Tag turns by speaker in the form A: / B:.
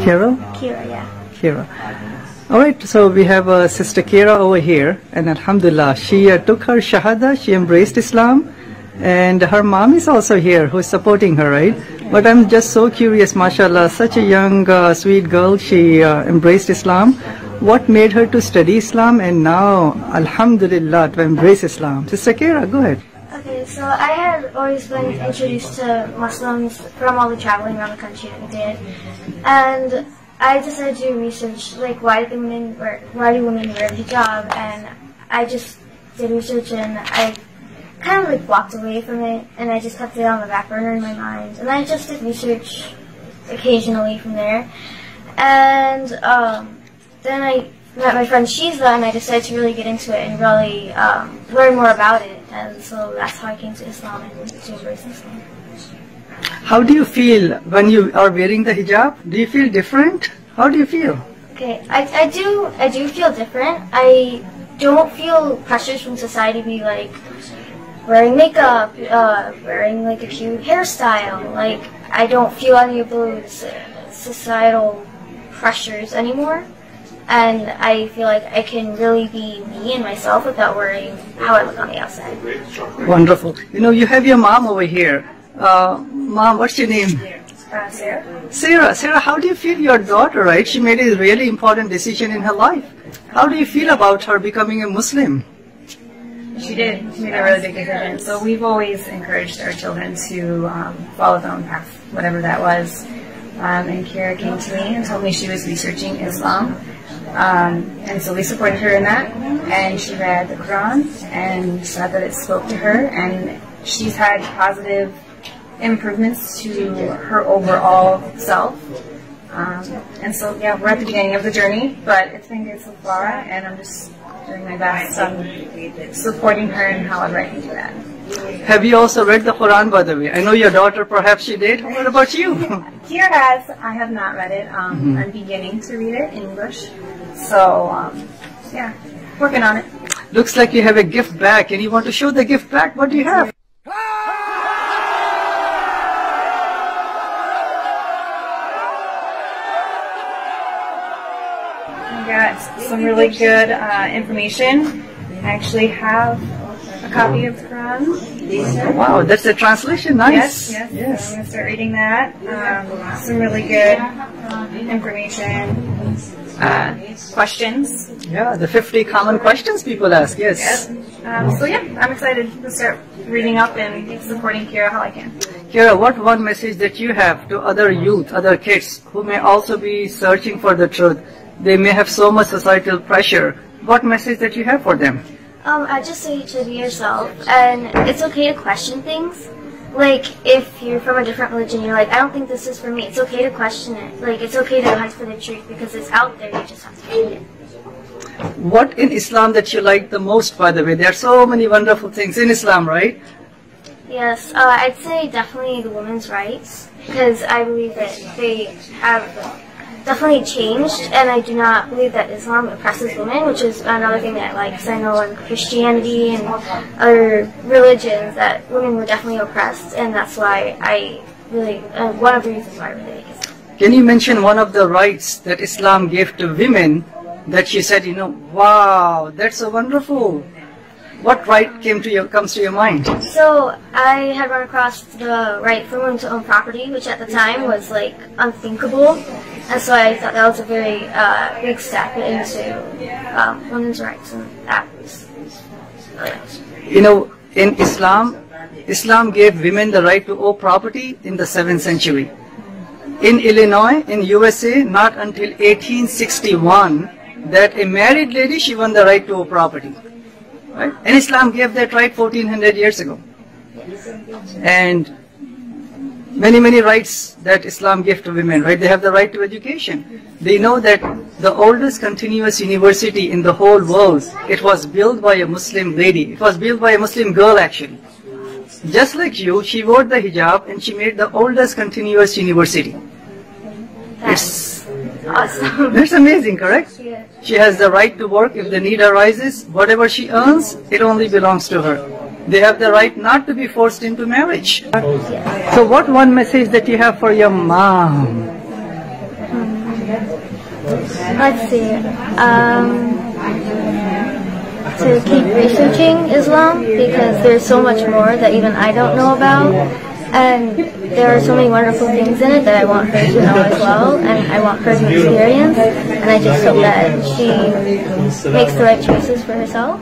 A: Carol?
B: Kira, yeah.
A: Kira. All right, so we have Sister Kira over here, and Alhamdulillah, she took her Shahada, she embraced Islam, and her mom is also here who is supporting her, right? But I'm just so curious, mashallah, such a young, sweet girl, she embraced Islam. What made her to study Islam and now, Alhamdulillah, to embrace Islam? Sister Kira, go ahead.
B: Okay, so I had always been introduced to Muslims from all the traveling around the country that we did, and I decided to do research, like why do women wear hijab, and I just did research and I kind of like walked away from it, and I just kept it on the back burner in my mind, and I just did research occasionally from there, and then I met my friend Shiza, and I decided to really get into it and really learn more about it, and so that's how I came to Islam and to embrace Islam.
A: How do you feel when you are wearing the hijab? Do you feel different? How do you feel?
B: Okay, I do feel different. I don't feel pressures from society to be like wearing makeup, wearing like a cute hairstyle. Like I don't feel any of those societal pressures anymore. And I feel like I can really be me and myself without worrying how I look on the outside.
A: Wonderful. You know, you have your mom over here. Mom, what's your name?
B: Sarah.
A: Sarah, how do you feel your daughter, right? She made a really important decision in her life. How do you feel about her becoming a Muslim?
C: She did. She made a really big decision. So we've always encouraged our children to follow their own path, whatever that was. And Kira came to me and told me she was researching Islam. And so we supported her in that, and she read the Quran and said that it spoke to her, and she's had positive improvements to her overall self. And so, yeah, we're at the beginning of the journey, but it's been good so far, and I'm just doing my best on supporting her in however I can do that.
A: Have you also read the Quran, by the way? I know your daughter, perhaps she did. What about you?
C: Kira has. I have not read it. I'm beginning to read it in English. So, yeah, working on it.
A: Looks like you have a gift bag, and you want to show the gift bag. What do you have?
C: I got some really good information. I actually have a copy of the Quran.
A: Wow, that's the translation. Nice.
C: Yes. So I'm going to start reading that. Some really good information. Questions.
A: Yeah, the 50 common questions people ask. Yes.
C: So yeah, I'm excited to start reading up and supporting Kira how I can.
A: Kira, what one message that you have to other youth, other kids who may also be searching for the truth? They may have so much societal pressure. What message that you have for them?
B: I just say to be yourself, and it's okay to question things. Like, if you're from a different religion, you're like, I don't think this is for me. It's okay to question it. Like, it's okay to hunt for the truth because it's out there. You just have to find it.
A: What in Islam that you like the most, by the way? There are so many wonderful things in Islam, right?
B: Yes, I'd say definitely the women's rights, because I believe that they have definitely changed, and I do not believe that Islam oppresses women, which is another thing that I like, because I know in Christianity and other religions that women were definitely oppressed, and that's why I really, one of the reasons why I really like Islam.
A: Can you mention one of the rights that Islam gave to women that you said, wow, that's so wonderful? What right comes to your mind?
B: So I had run across the right for women to own property, which at the time was like unthinkable, and so I thought that was a very big step into women's rights, and that was
A: in Islam gave women the right to own property in the 7th century. In Illinois, in USA, not until 1861 that a married lady, she won the right to own property. Right? And Islam gave that right 1400 years ago. And many rights that Islam gave to women, right? They have the right to education. They know that the oldest continuous university in the whole world, it was built by a Muslim lady. It was built by a Muslim girl, actually. Just like you, she wore the hijab and she made the oldest continuous university.
B: That's awesome.
A: That's amazing, correct?
B: Yeah.
A: She has the right to work if the need arises. Whatever she earns, it only belongs to her. They have the right not to be forced into marriage. So what one message that you have for your mom?
B: Let's see. To keep researching Islam, because there's so much more that even I don't know about, and there are so many wonderful things in it that I want her to know as well, and I want her to experience, and I just hope that she makes the right choices for herself.